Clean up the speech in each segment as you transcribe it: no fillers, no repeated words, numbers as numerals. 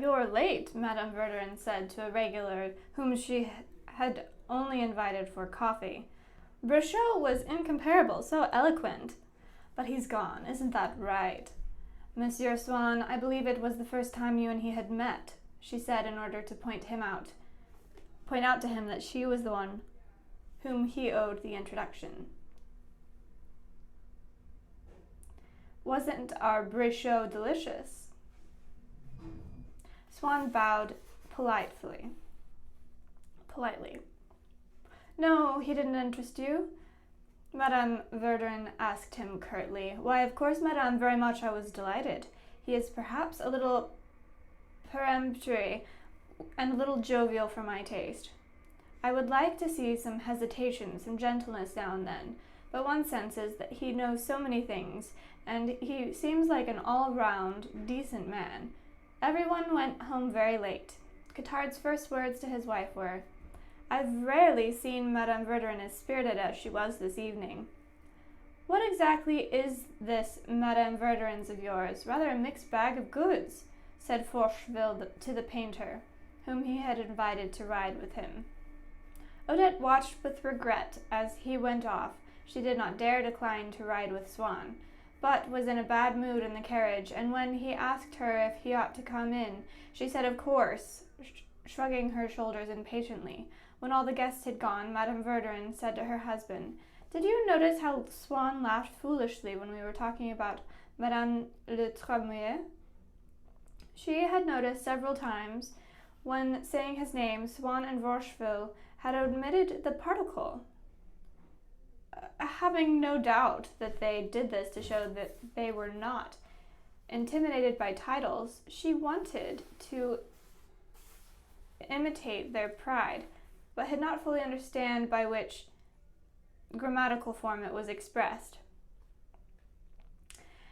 you're late, Madame Verdurin said to a regular whom she had only invited for coffee. Brichot was incomparable, so eloquent. But he's gone, isn't that right? Monsieur Swann, I believe it was the first time you and he had met, she said in order to point out to him that she was the one whom he owed the introduction. Wasn't our Brichot delicious? Swann bowed politely. No, he didn't interest you? Madame Verdurin asked him curtly. Why, of course, madame, very much I was delighted. He is perhaps a little peremptory and a little jovial for my taste. I would like to see some hesitation, some gentleness now and then, but one senses that he knows so many things, and he seems like an all-round, decent man. Everyone went home very late. Cottard's first words to his wife were, I've rarely seen Madame Verdurin as spirited as she was this evening. What exactly is this Madame Verdurin's of yours? Rather a mixed bag of goods, said Forcheville to the painter, whom he had invited to ride with him. Odette watched with regret as he went off. She did not dare decline to ride with Swann, but was in a bad mood in the carriage, and when he asked her if he ought to come in, she said of course, shrugging her shoulders impatiently. When all the guests had gone, Madame Verdurin said to her husband, Did you notice how Swann laughed foolishly when we were talking about Madame le Tremouille? She had noticed several times when saying his name, Swann and Forcheville had omitted the particle. Having no doubt that they did this to show that they were not intimidated by titles, she wanted to imitate their pride, but had not fully understand by which grammatical form it was expressed.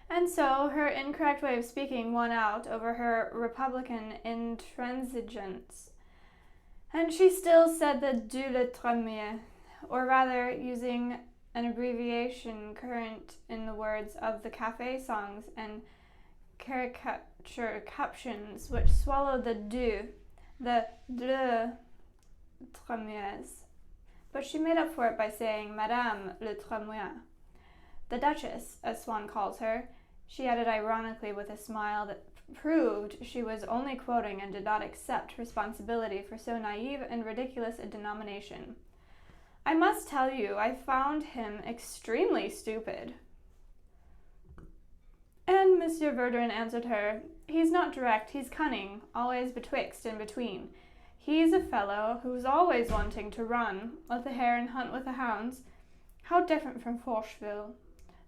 And so her incorrect way of speaking won out over her republican intransigence, and she still said the du le Tremouille, or rather, using an abbreviation current in the words of the cafe songs and caricature captions, which swallowed the le Tremouilles. But she made up for it by saying Madame le Tremouille. The Duchess, as Swann calls her, she added ironically with a smile that proved she was only quoting and did not accept responsibility for so naive and ridiculous a denomination. I must tell you, I found him extremely stupid. And Monsieur Verdurin answered her, He's not direct, he's cunning, always betwixt and between. He's a fellow who's always wanting to run with the hare and hunt with the hounds. How different from Forcheville.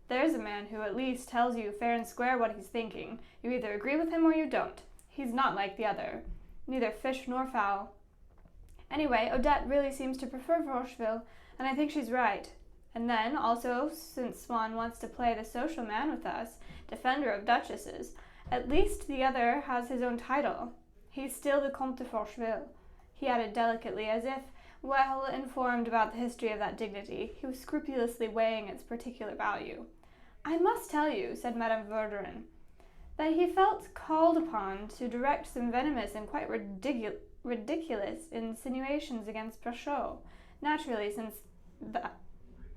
There's a man who at least tells you fair and square what he's thinking. You either agree with him or you don't. He's not like the other, neither fish nor fowl. Anyway, Odette really seems to prefer Forcheville, and I think she's right. And then, also, since Swann wants to play the social man with us, defender of duchesses, at least the other has his own title. He's still the Comte de Forcheville, he added delicately, as if well informed about the history of that dignity. He was scrupulously weighing its particular value. I must tell you, said Madame Verdurin, that he felt called upon to direct some venomous and quite ridiculous insinuations against Brichot. Naturally,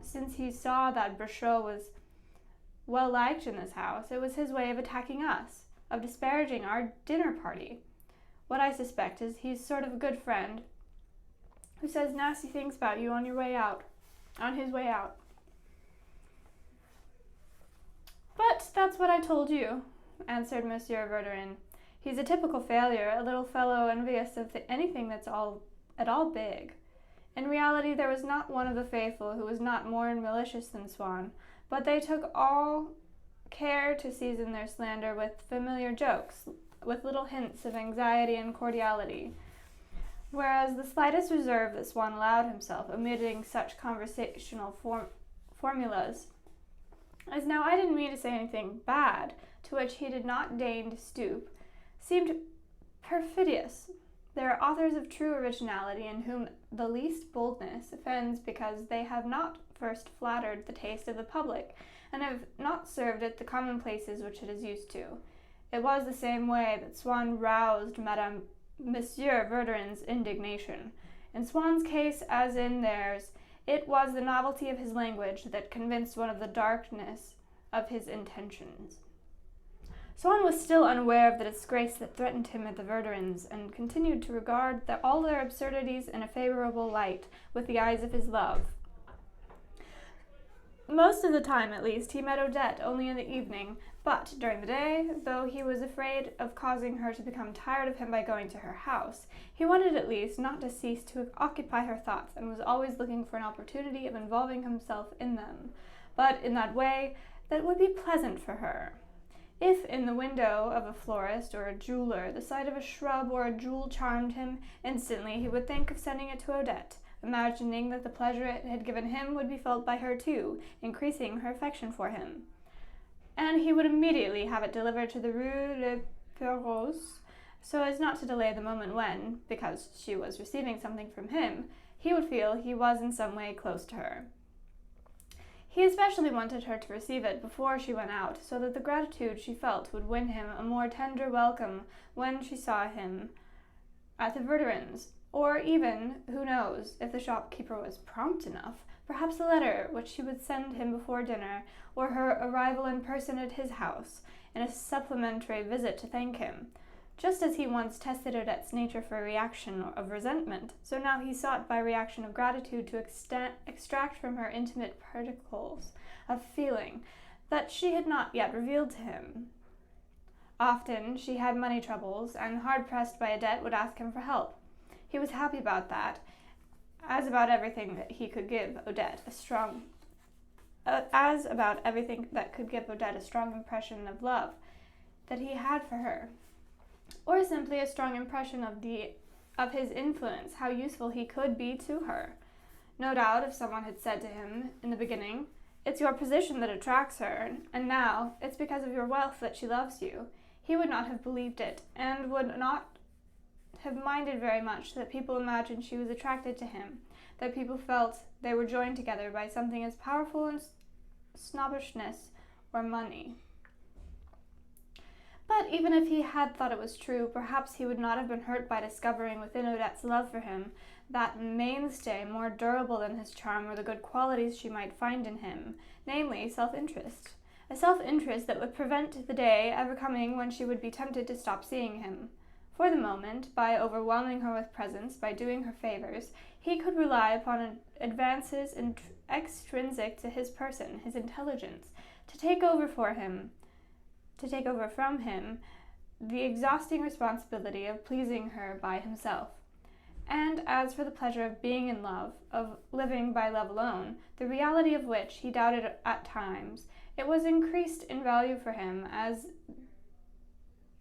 since he saw that Brichot was well liked in this house, it was his way of attacking us, of disparaging our dinner party. What I suspect is he's sort of a good friend who says nasty things about you on his way out. But that's what I told you, answered Monsieur Verdurin. He's a typical failure, a little fellow envious of anything that's at all big. In reality, there was not one of the faithful who was not more malicious than Swann, but they took all care to season their slander with familiar jokes, with little hints of anxiety and cordiality, whereas the slightest reserve that Swann allowed himself, omitting such conversational formulas as "Now, I didn't mean to say anything bad," to which he did not deign to stoop, seemed perfidious. There are authors of true originality in whom the least boldness offends because they have not first flattered the taste of the public and have not served it the commonplaces which it is used to. It was the same way that Swann roused Monsieur Verdurin's indignation. In Swann's case, as in theirs, it was the novelty of his language that convinced one of the darkness of his intentions. Swann was still unaware of the disgrace that threatened him at the Verdurins, and continued to regard all their absurdities in a favorable light with the eyes of his love. Most of the time, at least, he met Odette only in the evening, but during the day, though he was afraid of causing her to become tired of him by going to her house, he wanted at least not to cease to occupy her thoughts, and was always looking for an opportunity of involving himself in them, but in that way that would be pleasant for her. If in the window of a florist or a jeweler the sight of a shrub or a jewel charmed him, instantly he would think of sending it to Odette, imagining that the pleasure it had given him would be felt by her too, increasing her affection for him. And he would immediately have it delivered to the Rue Le Perros, so as not to delay the moment when, because she was receiving something from him, he would feel he was in some way close to her. He especially wanted her to receive it before she went out, so that the gratitude she felt would win him a more tender welcome when she saw him at the Verdurins, or even, who knows, if the shopkeeper was prompt enough, perhaps a letter which she would send him before dinner, or her arrival in person at his house, in a supplementary visit to thank him. Just as he once tested Odette's nature for a reaction of resentment, so now he sought by reaction of gratitude to extract from her intimate particles of feeling that she had not yet revealed to him. Often she had money troubles, and hard-pressed by a debt would ask him for help. He was happy about that, as about everything that he could give Odette a strong impression of love that he had for her, or simply a strong impression of his influence, how useful he could be to her. No doubt if someone had said to him in the beginning, "It's your position that attracts her, and now it's because of your wealth that she loves you," he would not have believed it, and would not have minded very much that people imagined she was attracted to him, that people felt they were joined together by something as powerful as snobbishness or money. But even if he had thought it was true, perhaps he would not have been hurt by discovering within Odette's love for him that mainstay more durable than his charm or the good qualities she might find in him, namely self-interest. A self-interest that would prevent the day ever coming when she would be tempted to stop seeing him. For the moment, by overwhelming her with presents, by doing her favors, he could rely upon advances extrinsic to his person, his intelligence, to take over from him the exhausting responsibility of pleasing her by himself. And as for the pleasure of being in love, of living by love alone, the reality of which he doubted at times, it was increased in value for him as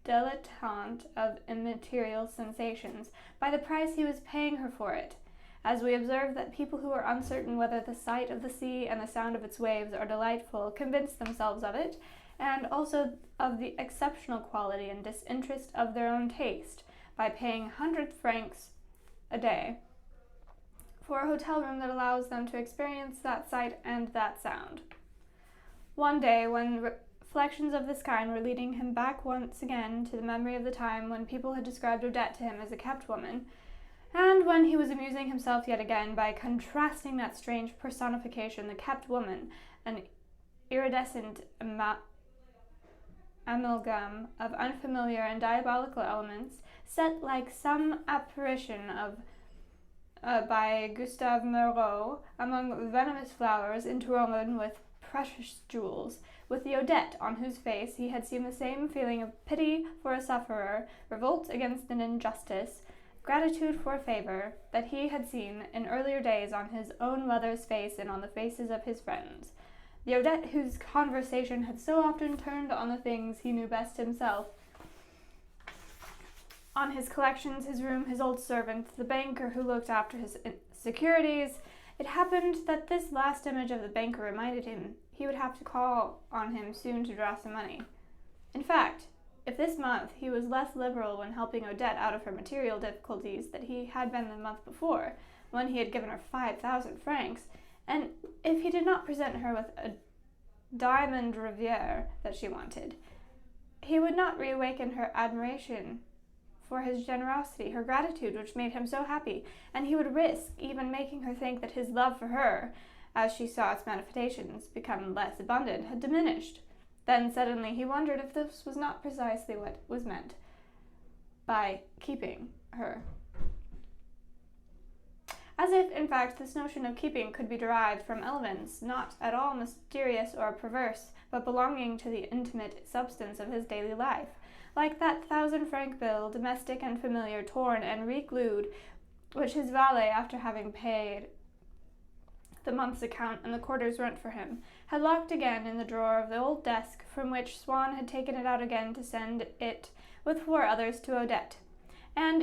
dilettante of immaterial sensations by the price he was paying her for it. As we observe that people who are uncertain whether the sight of the sea and the sound of its waves are delightful convince themselves of it, and also of the exceptional quality and disinterest of their own taste, by paying 100 francs a day for a hotel room that allows them to experience that sight and that sound. One day, when reflections of this kind were leading him back once again to the memory of the time when people had described Odette to him as a kept woman, and when he was amusing himself yet again by contrasting that strange personification, the kept woman, an iridescent amalgam of unfamiliar and diabolical elements, set like some apparition by Gustave Moreau among venomous flowers interwoven with precious jewels, with the Odette on whose face he had seen the same feeling of pity for a sufferer, revolt against an injustice, gratitude for a favor, that he had seen in earlier days on his own mother's face and on the faces of his friends. The Odette whose conversation had so often turned on the things he knew best himself, on his collections, his room, his old servant, the banker who looked after his securities. It happened that this last image of the banker reminded him he would have to call on him soon to draw some money. In fact, if this month he was less liberal when helping Odette out of her material difficulties than he had been the month before, when he had given her 5,000 francs, and if he did not present her with a diamond riviere that she wanted, he would not reawaken her admiration for his generosity, her gratitude, which made him so happy, and he would risk even making her think that his love for her, as she saw its manifestations become less abundant, had diminished. Then suddenly he wondered if this was not precisely what was meant by keeping her. As if, in fact, this notion of keeping could be derived from elements not at all mysterious or perverse, but belonging to the intimate substance of his daily life, like that 1,000-franc bill, domestic and familiar, torn and re-glued, which his valet, after having paid the month's account and the quarter's rent for him, had locked again in the drawer of the old desk from which Swann had taken it out again to send it with 4 others to Odette. And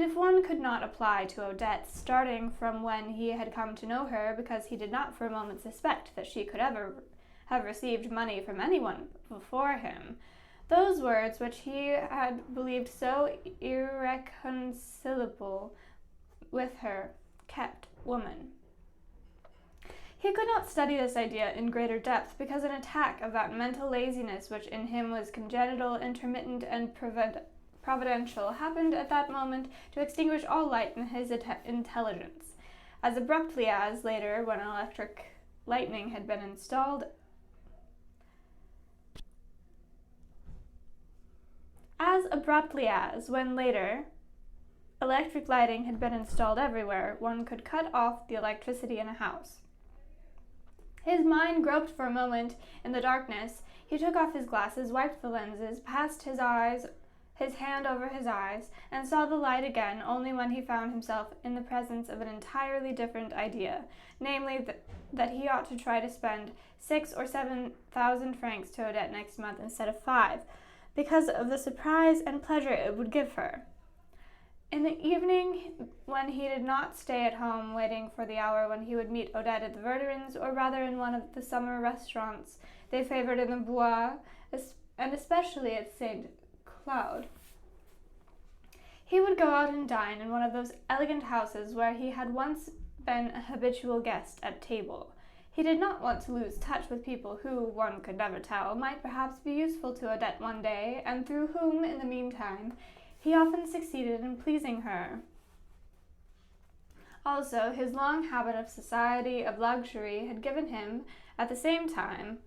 if one could not apply to Odette, starting from when he had come to know her, because he did not for a moment suspect that she could ever have received money from anyone before him, those words which he had believed so irreconcilable with her kept woman. He could not study this idea in greater depth, because an attack of that mental laziness which in him was congenital, intermittent, and providential happened at that moment to extinguish all light in his intelligence. As abruptly as, later, when electric lighting had been installed, everywhere, one could cut off the electricity in a house. His mind groped for a moment in the darkness. He took off his glasses, wiped the lenses, passed his hand over his eyes, and saw the light again only when he found himself in the presence of an entirely different idea, namely that he ought to try to spend 6,000 or 7,000 francs to Odette next month instead of 5, because of the surprise and pleasure it would give her. In the evening, when he did not stay at home waiting for the hour when he would meet Odette at the Verdurins, or rather in one of the summer restaurants they favored in the Bois, and especially at St. Cloud, he would go out and dine in one of those elegant houses where he had once been a habitual guest at table. He did not want to lose touch with people who, one could never tell, might perhaps be useful to Odette one day, and through whom, in the meantime, he often succeeded in pleasing her. Also, his long habit of society, of luxury, had given him, at the same time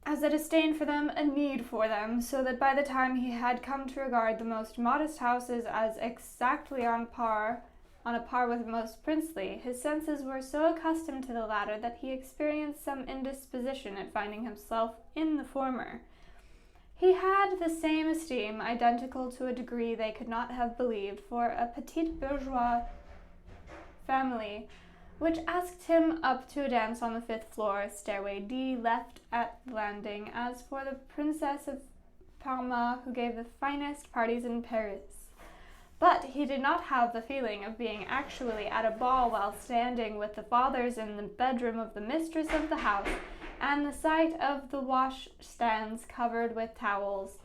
as a disdain for them, a need for them, so that by the time he had come to regard the most modest houses as exactly on a par with the most princely, his senses were so accustomed to the latter that he experienced some indisposition at finding himself in the former. He had the same esteem, identical to a degree they could not have believed, for a petit bourgeois family, which asked him up to a dance on the 5th floor, stairway D, left at the landing, as for the Princess of Parma, who gave the finest parties in Paris. But he did not have the feeling of being actually at a ball while standing with the fathers in the bedroom of the mistress of the house, and the sight of the washstands covered with towels,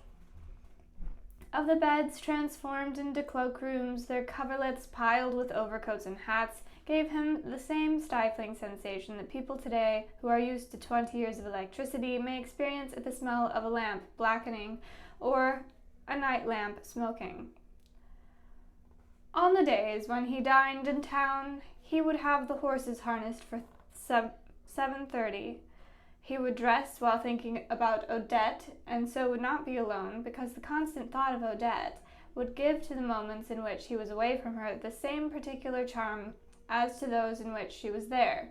of the beds transformed into cloakrooms, their coverlets piled with overcoats and hats, gave him the same stifling sensation that people today, who are used to 20 years of electricity, may experience at the smell of a lamp blackening or a night lamp smoking. On the days when he dined in town, he would have the horses harnessed for 7:30. He would dress while thinking about Odette, and so would not be alone, because the constant thought of Odette would give to the moments in which he was away from her the same particular charm as to those in which she was there.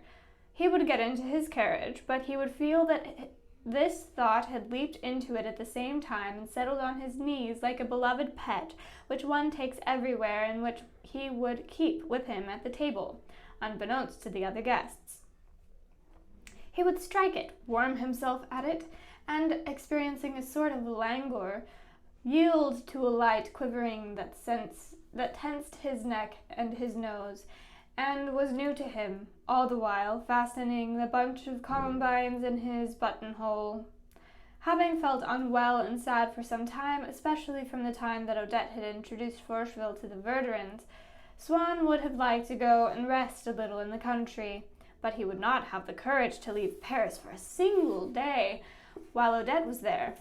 He would get into his carriage, but he would feel that this thought had leaped into it at the same time and settled on his knees like a beloved pet which one takes everywhere and which he would keep with him at the table, unbeknownst to the other guests. He would strike it, warm himself at it, and, experiencing a sort of languor, yield to a light quivering that tensed his neck and his nose, and was new to him, all the while fastening the bunch of columbines in his buttonhole. Having felt unwell and sad for some time, especially from the time that Odette had introduced Forcheville to the Verdurins, Swann would have liked to go and rest a little in the country, but he would not have the courage to leave Paris for a single day while Odette was there.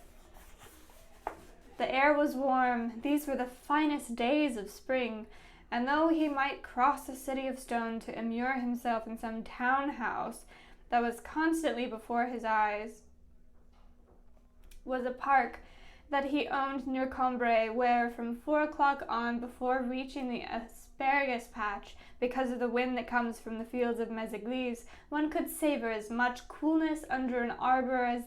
The air was warm. These were the finest days of spring, and though he might cross a city of stone to immure himself in some town house that was constantly before his eyes, was a park that he owned near Cambrai, where from 4 o'clock on, before reaching the asparagus patch, because of the wind that comes from the fields of Méséglise, one could savor as much coolness under an arbor as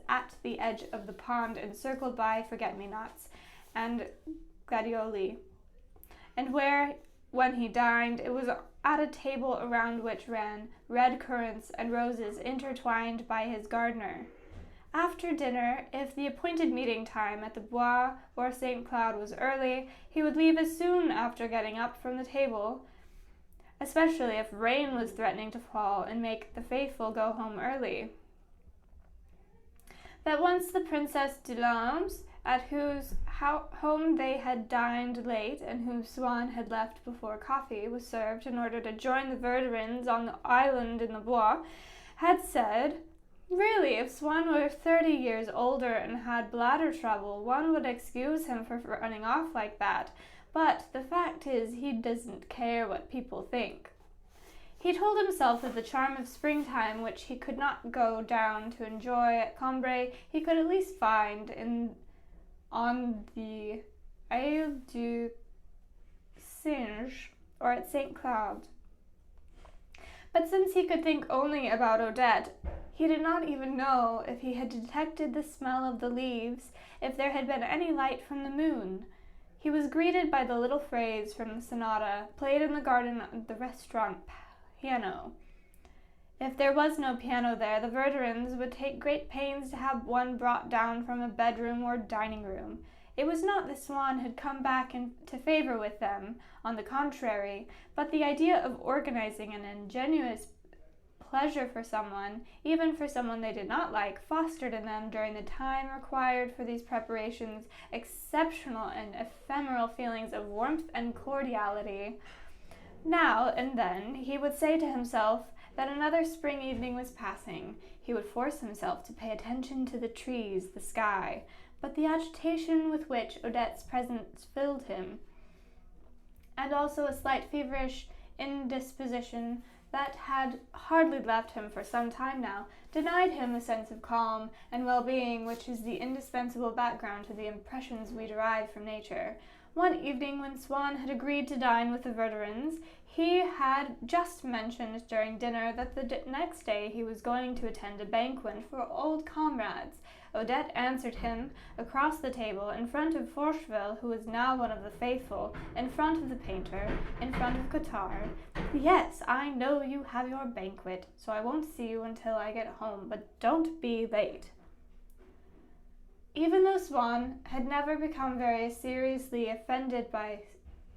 at the edge of the pond, encircled by forget-me-nots and gladioli, and where, when he dined, it was at a table around which ran red currants and roses intertwined by his gardener. After dinner, if the appointed meeting time at the Bois or St. Cloud was early, he would leave as soon after getting up from the table, especially if rain was threatening to fall, and make the faithful go home early. That once the Princess de Lambs, at whose home they had dined late and whom Swann had left before coffee was served in order to join the Verdurins on the island in the Bois, had said, "Really, if Swann were 30 years older and had bladder trouble, one would excuse him for running off like that. But the fact is, he doesn't care what people think." He told himself that the charm of springtime, which he could not go down to enjoy at Cambrai, he could at least find on the Isle du Singe or at St. Cloud. But since he could think only about Odette, he did not even know if he had detected the smell of the leaves, if there had been any light from the moon. He was greeted by the little phrase from the sonata, played in the garden of the restaurant piano. If there was no piano there, the Verdurins would take great pains to have one brought down from a bedroom or dining room. It was not that Swann had come back into favor with them, on the contrary, but the idea of organizing an ingenuous pleasure for someone, even for someone they did not like, fostered in them during the time required for these preparations exceptional and ephemeral feelings of warmth and cordiality. Now and then he would say to himself that another spring evening was passing. He would force himself to pay attention to the trees, the sky, but the agitation with which Odette's presence filled him, and also a slight feverish indisposition that had hardly left him for some time now, denied him the sense of calm and well-being which is the indispensable background to the impressions we derive from nature. One evening, when Swann had agreed to dine with the Verdurins, he had just mentioned during dinner that the next day he was going to attend a banquet for old comrades. Odette answered him across the table, in front of Forcheville, who was now one of the faithful, in front of the painter, in front of Cottard. "Yes, I know you have your banquet, so I won't see you until I get home, but don't be late." Even though Swann had never become very seriously offended by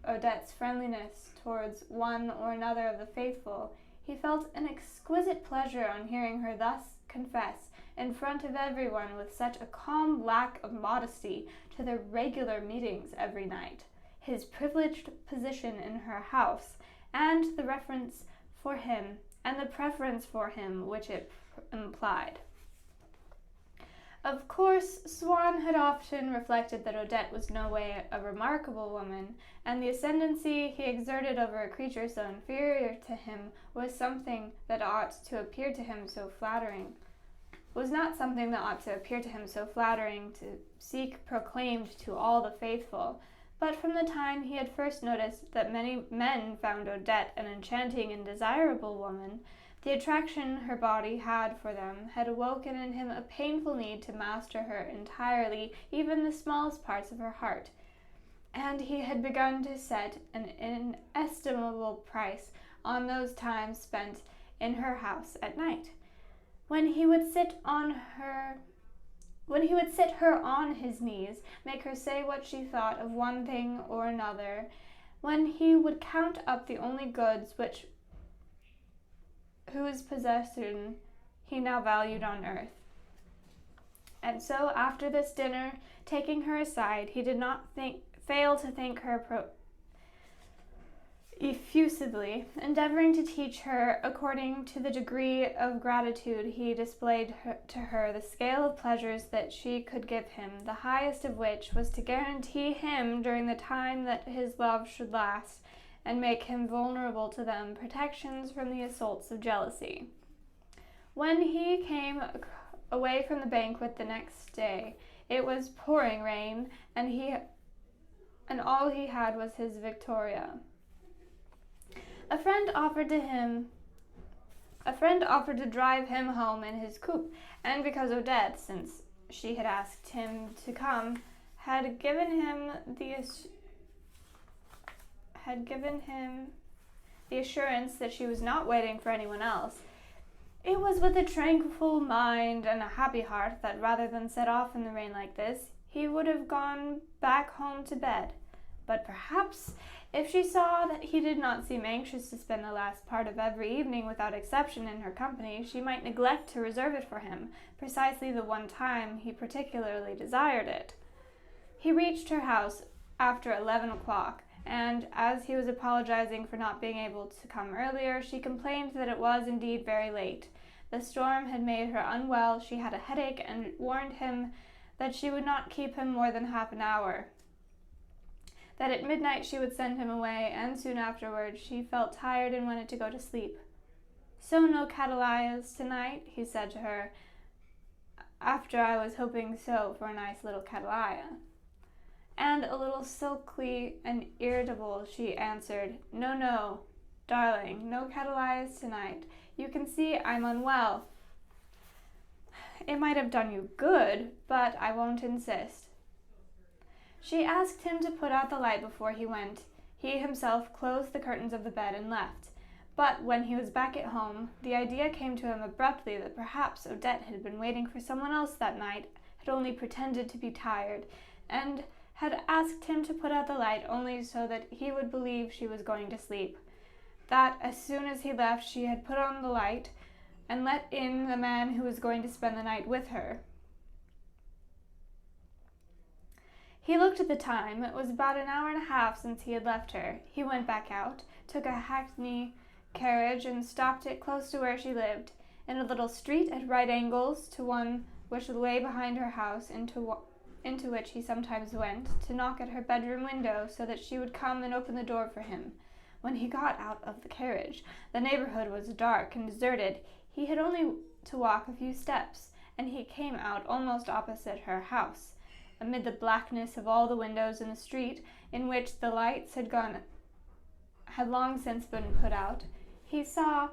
Odette's friendliness towards one or another of the faithful, he felt an exquisite pleasure on hearing her thus confess, in front of everyone, with such a calm lack of modesty, to their regular meetings every night, his privileged position in her house, and the reverence for him, and the preference for him which it implied. Of course, Swann had often reflected that Odette was no way a remarkable woman, and the ascendancy he exerted over a creature so inferior to him was not something that ought to appear to him so flattering to seek proclaimed to all the faithful. But from the time he had first noticed that many men found Odette an enchanting and desirable woman, the attraction her body had for them had awoken in him a painful need to master her entirely, even the smallest parts of her heart, and he had begun to set an inestimable price on those times spent in her house at night, when he would sit her on his knees, make her say what she thought of one thing or another, when he would count up the only goods whose possession he now valued on earth. And so, after this dinner, taking her aside, he did not fail to thank her effusively, endeavoring to teach her, according to the degree of gratitude he displayed to her, the scale of pleasures that she could give him, the highest of which was to guarantee him, during the time that his love should last, and make him vulnerable to them, protections from the assaults of jealousy. When he came away from the banquet the next day, it was pouring rain, and all he had was his Victoria. A friend offered to drive him home in his coupe, and because Odette, since she had asked him to come, had given him the assurance that she was not waiting for anyone else, it was with a tranquil mind and a happy heart that, rather than set off in the rain like this, he would have gone back home to bed. But perhaps, if she saw that he did not seem anxious to spend the last part of every evening without exception in her company, she might neglect to reserve it for him, precisely the one time he particularly desired it. He reached her house after 11 o'clock, and as he was apologizing for not being able to come earlier, she complained that it was indeed very late. The storm had made her unwell, she had a headache, and warned him that she would not keep him more than half an hour. That at midnight she would send him away, and soon afterwards she felt tired and wanted to go to sleep. "So no cattleyas tonight," he said to her, after I was hoping so for a nice little cattleya. And a little sulky and irritable, she answered, No, darling, no cattleyas tonight. You can see I'm unwell. It might have done you good, but I won't insist." She asked him to put out the light before he went. He himself closed the curtains of the bed and left. But when he was back at home, the idea came to him abruptly that perhaps Odette had been waiting for someone else that night, had only pretended to be tired, and had asked him to put out the light only so that he would believe she was going to sleep. That as soon as he left, she had put on the light and let in the man who was going to spend the night with her. He looked at the time. It was about an hour and a half since he had left her. He went back out, took a hackney carriage, and stopped it close to where she lived, in a little street at right angles to one which lay behind her house, into which he sometimes went, to knock at her bedroom window so that she would come and open the door for him. When he got out of the carriage, the neighborhood was dark and deserted. He had only to walk a few steps, and he came out almost opposite her house. Amid the blackness of all the windows in the street, in which the lights had long since been put out, he saw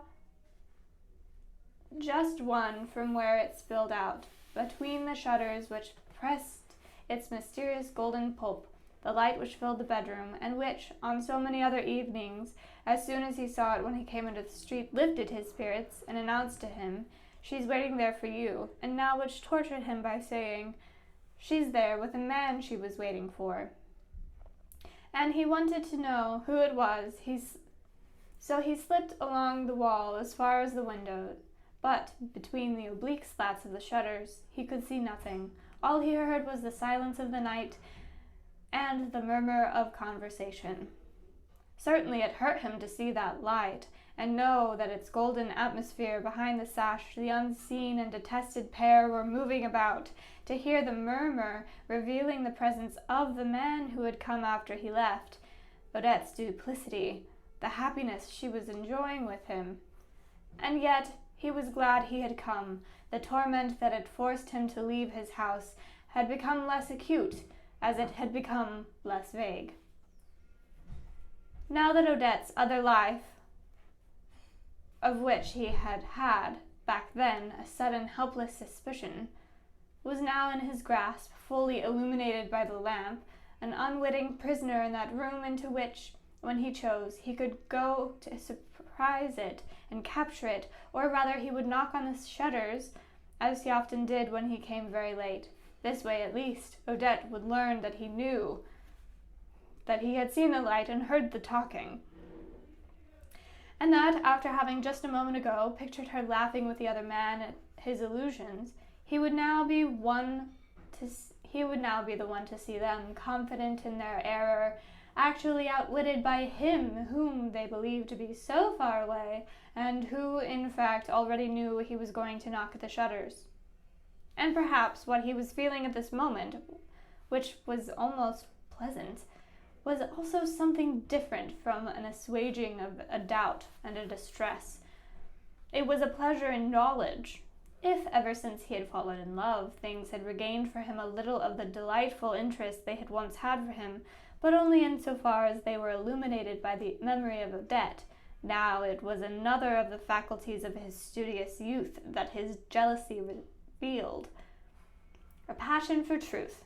just one from where it spilled out, between the shutters which pressed its mysterious golden pulp, the light which filled the bedroom, and which, on so many other evenings, as soon as he saw it when he came into the street, lifted his spirits and announced to him, "She's waiting there for you," and now which tortured him by saying, "She's there with a man she was waiting for." And he wanted to know who it was, so he slipped along the wall as far as the window, but between the oblique slats of the shutters he could see nothing. All he heard was the silence of the night and the murmur of conversation. Certainly it hurt him to see that light, and know that its golden atmosphere behind the sash the unseen and detested pair were moving about, to hear the murmur revealing the presence of the man who had come after he left, Odette's duplicity, the happiness she was enjoying with him. And yet he was glad he had come. The torment that had forced him to leave his house had become less acute, as it had become less vague. Now that Odette's other life, of which he had had, back then, a sudden helpless suspicion, was now in his grasp, fully illuminated by the lamp, an unwitting prisoner in that room into which, when he chose, he could go to surprise it and capture it, or rather he would knock on the shutters, as he often did when he came very late. This way, at least, Odette would learn that he knew, that he had seen the light and heard the talking, and that, after having just a moment ago pictured her laughing with the other man at his illusions, he would now be the one to see them, confident in their error, actually outwitted by him whom they believed to be so far away, and who, in fact, already knew he was going to knock at the shutters. And perhaps what he was feeling at this moment, which was almost pleasant, was also something different from an assuaging of a doubt and a distress. It was a pleasure in knowledge. If, ever since he had fallen in love, things had regained for him a little of the delightful interest they had once had for him, but only in so far as they were illuminated by the memory of Odette, now it was another of the faculties of his studious youth that his jealousy revealed. A passion for truth.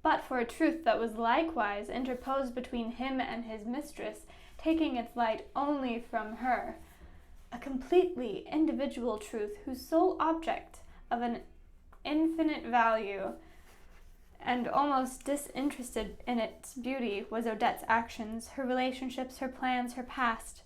But for a truth that was likewise interposed between him and his mistress, taking its light only from her. A completely individual truth whose sole object of an infinite value and almost disinterested in its beauty was Odette's actions, her relationships, her plans, her past.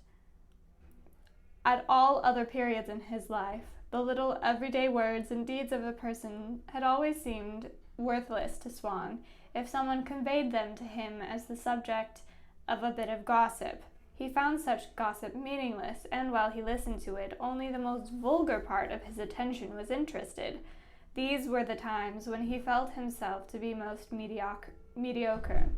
At all other periods in his life, the little everyday words and deeds of a person had always seemed worthless to Swann if someone conveyed them to him as the subject of a bit of gossip. He found such gossip meaningless, and while he listened to it, only the most vulgar part of his attention was interested. These were the times when he felt himself to be most mediocre.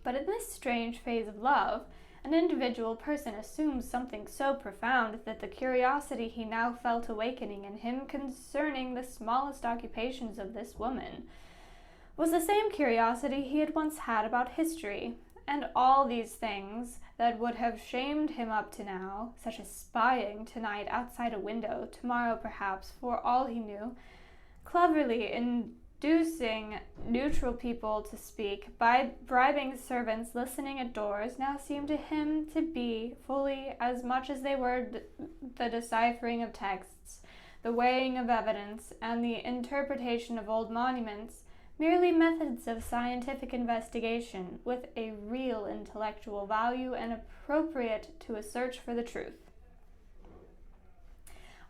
But in this strange phase of love, an individual person assumes something so profound that the curiosity he now felt awakening in him concerning the smallest occupations of this woman was the same curiosity he had once had about history, and all these things that would have shamed him up to now, such as spying tonight outside a window, tomorrow perhaps, for all he knew, cleverly inducing neutral people to speak, by bribing servants listening at doors, now seemed to him to be fully as much as they were the deciphering of texts, the weighing of evidence, and the interpretation of old monuments, merely methods of scientific investigation with a real intellectual value and appropriate to a search for the truth.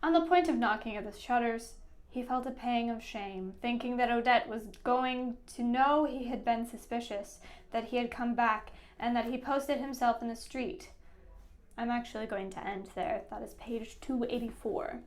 On the point of knocking at the shutters, he felt a pang of shame, thinking that Odette was going to know he had been suspicious, that he had come back, and that he posted himself in the street. I'm actually going to end there. That is page 284.